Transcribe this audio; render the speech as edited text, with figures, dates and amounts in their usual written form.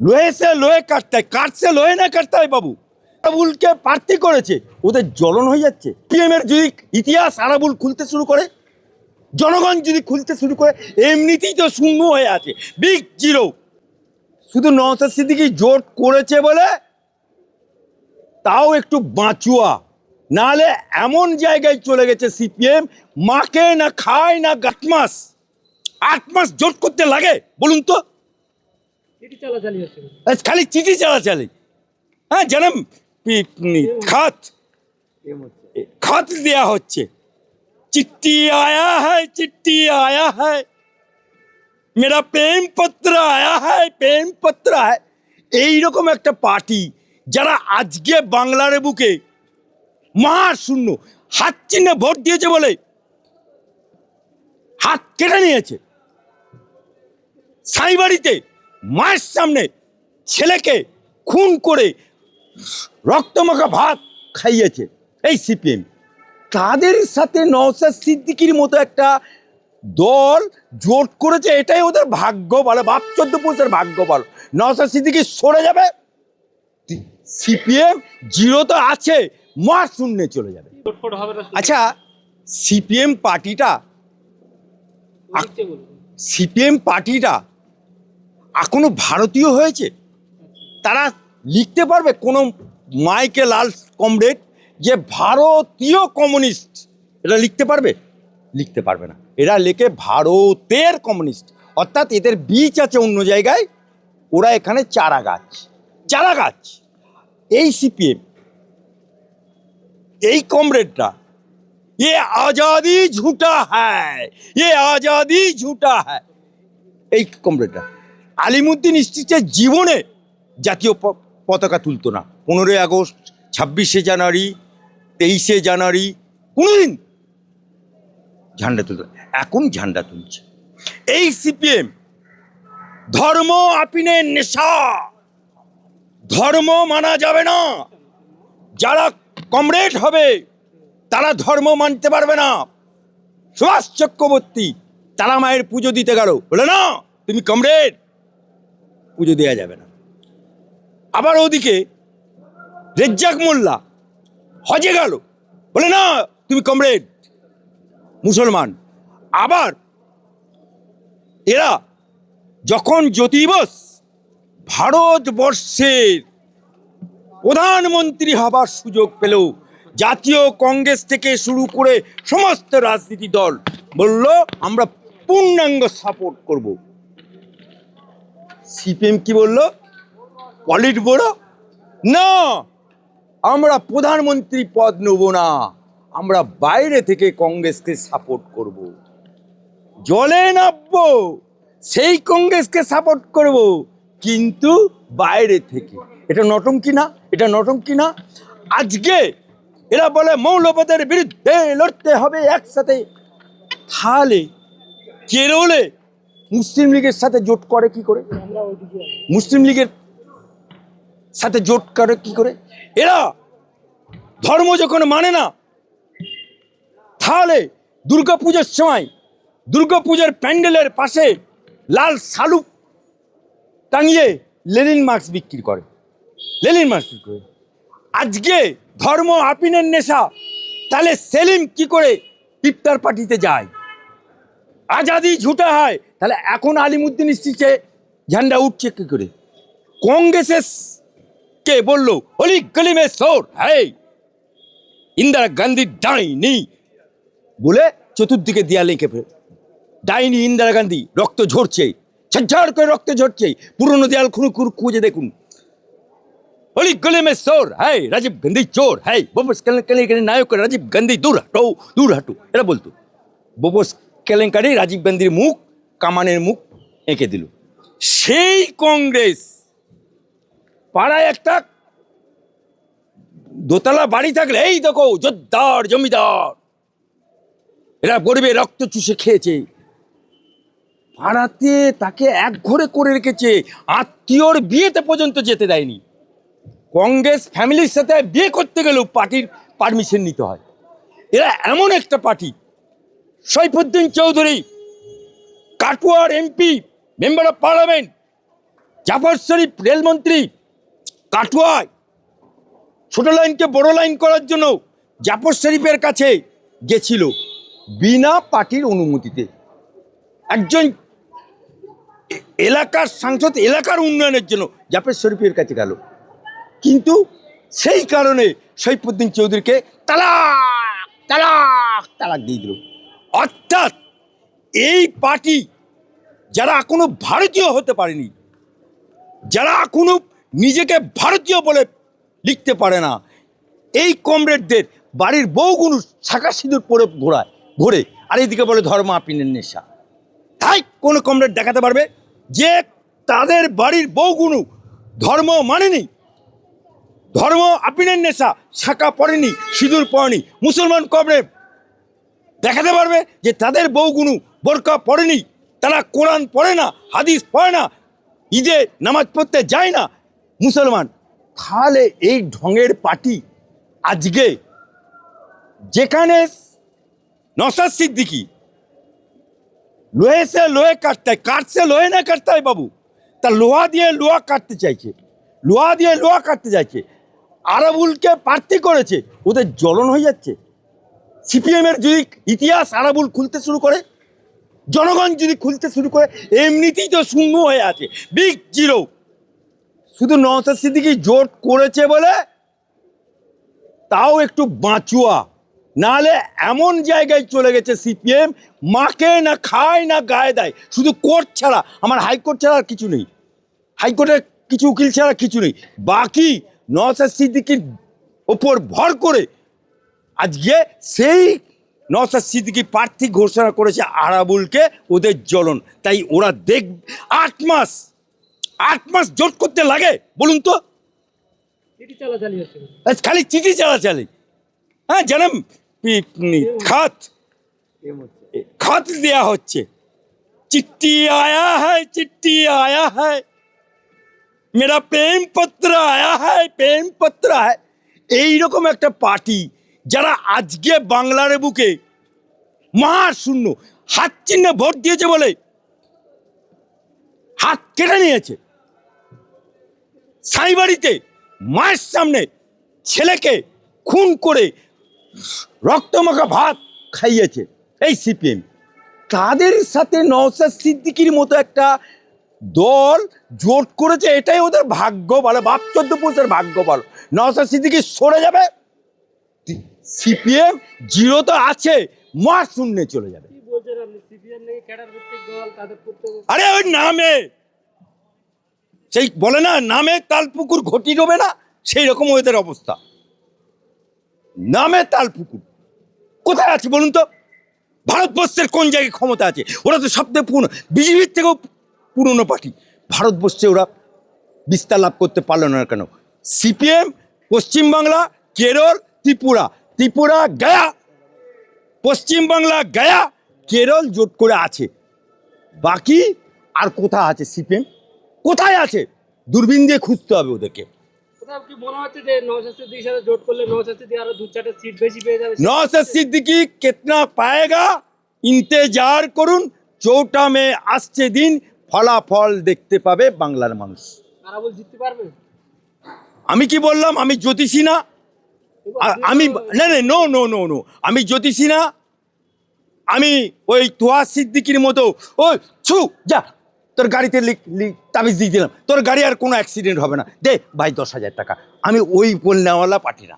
लोहे से लोहे काटता है, काट से लोहे ना काटता है बाबू। আরাবুলকে প্রার্থী করেছে, ওদের জ্বলন হয়ে যাচ্ছে। পিএমের যদি ইতিহাস আরাবুল খুলতে শুরু করে, জনগণ যদি খুলতে শুরু করে, এমনিতেই তো শূন্য হয়ে আছে, বিগ জিরো। শুধু নওশাদ সিদ্দিকী জোট করেছে বলে তাও একটু বাঁচুয়া, নাহলে এমন জায়গায় চলে গেছে সিপিএম, মাকে না খায় না 8 মাস জোট করতে লাগে বলুন তো? খালি চিঠি চালাচালি। हाँ जन्म खत दिया হচ্ছে, चिट्ठी आया है, चिट्ठी आया है, मेरा प्रेम पत्र आया है, प्रेम पत्र है। এইরকম একটা পার্টি যারা আজকে বাংলার বুকে মহাশূন্য হাত চিহ্নে ভোট দিয়েছে বলে হাত কেটে নিয়েছে, সাইবাড়িতে মায়ের সামনে ছেলেকে খুন করে রক্তমাখা ভাত খাইয়েছে এই সিপিএম, তাদের সাথে নওশাদ সিদ্দিকীর মতো একটা দল জোট করেছে। এটাই ওদের ভাগ্য বলে, বাপ 14 পুরুষের ভাগ্য বলো। নওশাদ সিদ্দিকী সরে যাবে, সিপিএম জিরো তো আছে, মহাশূন্যে চলে যাবে। আচ্ছা, সিপিএম পার্টিটা এখনো ভারতীয় হয়েছে? তারা লিখতে পারবে কোনো মাইকেল আলস কমরেড যে ভারতীয় কমিউনিস্ট? এটা লিখতে পারবে? লিখতে পারবে না। এরা লেখে ভারতের কমিউনিস্ট, অর্থাৎ এদের বীজ আছে অন্য জায়গায়, ওরা এখানে চারা গাছ। এই সিপিএম, এই কমরেডরা, এ আজাদি ঝুটা হ্যায়, এ আজাদি ঝুটা হ্যায়। এই কমরেডরা আলিমুদ্দিন স্ট্রিটের জীবনে জাতীয় পতাকা তুলতো না। 15ই আগস্ট, 26শে জানুয়ারি, 23শে জানুয়ারি কোনোদিন ঝান্ডা তুলতো, এখন ঝান্ডা তুলছে। এই সিপিএম ধর্ম আপিনের নেশা, ধর্ম মানা যাবে না। যারা কমরেড হবে তারা ধর্ম মানতে পারবে না। সুভাষ চক্রবর্তী তারা মায়ের পুজো দিতে গেল, বলে না তুমি কমরেড, পুজো দেওয়া যাবে না। আবার ওদিকে রেজ্জাক মোল্লা হজে গেল, বলে না তুমি কমরেড, মুসলমান। আবার এরা যখন জ্যোতি বোস ভারতবর্ষের প্রধানমন্ত্রী হবার সুযোগ পেল, জাতীয় কংগ্রেস থেকে শুরু করে সমস্ত রাজনীতি দল বলল আমরা পূর্ণাঙ্গ সাপোর্ট করব। সিপিএম কি বলল? পলিট ব্যুরো না, আমরা প্রধানমন্ত্রী পদ নেব না, আমরা বাইরে থেকে কংগ্রেসকে সাপোর্ট করব। জলে নামবো, সেই কংগ্রেসকে সাপোর্ট করব, কিন্তু বাইরে থেকে। এটা নটঙ্কি না? এটা নটঙ্কি না? আজকে এরা বলে মৌলবাদের বিরুদ্ধে লড়তে হবে একসাথে। তাহলে কেরলে মুসলিম লীগের সাথে জোট করে কি করে? মুসলিম লীগের সাথে জোট করে কি করে? এরা ধর্ম যখন মানে না, তাহলে দুর্গাপূজার সময় দুর্গাপূজার প্যান্ডেলের পাশে লাল শালুক টাঙিয়ে লেনিন মার্কস বিক্রি করে, লেনিন মার্কস বিক্রি করে। আজকে ধর্ম আপিনের নেশা, তাহলে সেলিম কি করে ইফতার পার্টিতে যায়? আজাদি ঝুটা হয়, তাহলে এখন আলিমুদ্দিন স্ট্রিটে ঝান্ডা উঠছে কি করে? কংগ্রেসের কে বললো অলি গলি মে শোর হ্যায়, ইন্দিরা গান্ধী ডাইনি বলে চতুর্দিকে দেয়ালে লিখে ফেলে, ডাইনি ইন্দিরা গান্ধী, রক্ত ঝরছে, ঝরঝর করে রক্ত ঝরছে। পুরনো দেয়াল খুঁজে দেখুন, অলি গলি মে শোর হ্যায়, রাজীব গান্ধী চোর হ্যায়, বোবস কেলেঙ্কারি নায়ক রাজীব গান্ধী দূর হাঁটু এরা বলতো। বোবস কেলেঙ্কারি রাজীব গান্ধীর মুখ, কামানের মুখ এঁকে দিল। সেই কংগ্রেস পাড়ায় একটা দোতলা বাড়ি থাকলে এই দেখো জোরদার জমিদার, এরা গরিবে রক্ত চুষে খেয়েছে, পাড়াতে তাকে এক ঘরে করে রেখেছে, আত্মীয়র বিয়েতে পর্যন্ত যেতে দেয়নি। কংগ্রেস ফ্যামিলির সাথে বিয়ে করতে গেলেও পার্টির পারমিশন নিতে হয়। এরা এমন একটা পার্টি, সৈফুদ্দিন চৌধুরী কাটুয়ার MP, member of parliament, Jafar Sharif রেলমন্ত্রী কাটুয়ায় ছোট লাইনকে বড় লাইন করার জন্য জাফর শরীফের কাছে গেছিল বিনা পার্টির অনুমতিতে। একজন এলাকার সাংসদ এলাকার উন্নয়নের জন্য জাফর শরীফের কাছে গেল, কিন্তু সেই কারণে সৈফুদ্দিন চৌধুরীকে তালাক তালাক তালাক দিয়ে দিল। অর্থাৎ এই পার্টি যারা এখনো ভারতীয় হতে পারেনি, যারা এখনো নিজেকে ভারতীয় বলে লিখতে পারে না, এই কমরেডদের বাড়ির বউগুলো শাঁখা সিঁদুর পরে ঘোরে, আর এইদিকে বলে ধর্ম আপিনের নেশা। তাই কোনো কমরেড দেখাতে পারবে যে তাদের বাড়ির বউগুলো ধর্ম মানেনি, ধর্ম আপিনের নেশা, শাঁখা পড়েনি, সিঁদুর পড়েনি? মুসলমান কমরেড দেখাতে পারবে যে তাদের বউগুলো বোরকা পড়েনি, তারা কোরআন পড়ে না, হাদিস পড়ে না, ঈদে নামাজ পড়তে যায় না মুসলমান? তাহলে এই ঢঙের পার্টি আজকে যেখানে নওশাদ সিদ্দিকী লোহে সে লোহে কাটতে হয়, কাঠ সে লোহে না কাটতে হয় বাবু, তা লোহা দিয়ে লোহা কাটতে চাইছে, লোহা দিয়ে লোহা কাটতে চাইছে। আরাবুলকে প্রার্থী করেছে, ওদের জ্বলন হয়ে যাচ্ছে। সিপিএমের যদি ইতিহাস আরাবুল খুলতে শুরু করে, জনগণ যদি খুলতে শুরু করে, এমনিতেই তো শূন্য হয়ে আছে, বিগ জিরো। শুধু নওশাদ সিদ্দিকী জোট করেছে বলে তাও একটু বাঁচুয়া, নাহলে এমন জায়গায় চলে গেছে সিপিএম, মাকে না খায় না গায়ে দেয়, শুধু কোর্ট ছাড়া, আমার হাইকোর্ট ছাড়া আর কিছু নেই, হাইকোর্টের কিছু উকিল ছাড়া কিছু নেই। বাকি নওশাদ সিদ্দিকীর ওপর ভর করে আজকে সেই নওশাদ সিদ্দিকী প্রার্থী ঘোষণা করেছে আরাবুলকে, ওদের জ্বলন। তাই ওরা দেখ 8 মাস জোট করতে লাগে বলুন তো? খালি চিঠি চালাচালি, হ্যাঁ, যেন खत দেয়া হচ্ছে, चिट्ठी आया है, चिट्ठी आया है, मेरा प्रेम पत्र आया है, प्रेम पत्र है। এইরকম একটা পার্টি যারা আজকে বাংলার বুকে মহাশূন্য, হাত চিহ্নে ভোট দিয়েছে বলে হাত কেটে নিয়েছে, সাইবাড়িতে মায়ের সামনে ছেলেকে খুন করে রক্তমাখা ভাত খাইয়েছে এই সিপিএম। তাদের সাথে নওশাদ সিদ্দিকীর মতো একটা দল জোট করেছে, এটাই ওদের ভাগ্য ভালো, বাপ 14 পুরুষের ভাগ্য ভালো। নওশাদ সিদ্দিকী সরে যাবে, সিপিএম জিরো তো আছে, মার শূন্যে চলে যাবে। আরে ওই নামে, সেই বলে না, নামে তালপুকুর ঘটি ডোবে না, সেই রকম ওদের অবস্থা। নামে তালপুকুর কোথায় আছে বলুন তো? ভারতবর্ষের কোন জায়গায় ক্ষমতা আছে? ওরা তো সবথেকে পুরনো, বিজেপির থেকেও পুরনো পার্টি। ভারতবর্ষে ওরা বিস্তার লাভ করতে পারল না কেন? সিপিএম পশ্চিমবাংলা, কেরল, ত্রিপুরা গয়া, পশ্চিমবাংলা গয়া, কেরল জোট করে আছে। বাকি আর কোথায় আছে সিপিএম? কোথায় আছে? দূরবীন দিয়ে খুঁজতে হবে ওদেরকে। नौशाद सिद्दीकी कितना पाएगा, इंतजार করুন। 4 মে আসছে দিন, ফলাফল দেখতে পাবে বাংলার মানুষ। আরাবুল জিততে পারবে? আমি কি বললাম? আমি জ্যোতিষী না, আমি নো, আমি জ্যোতিষী না, আমি ওই তোয়া সিদ্দিকির মতো ওই ছু যা তোর গাড়িতে তাবিজ দিয়ে দিলাম, তোর গাড়ি আর কোনো অ্যাক্সিডেন্ট হবে না, দে ভাই 10,000 টাকা। আমি ওই বলনেওয়ালা পার্টি না।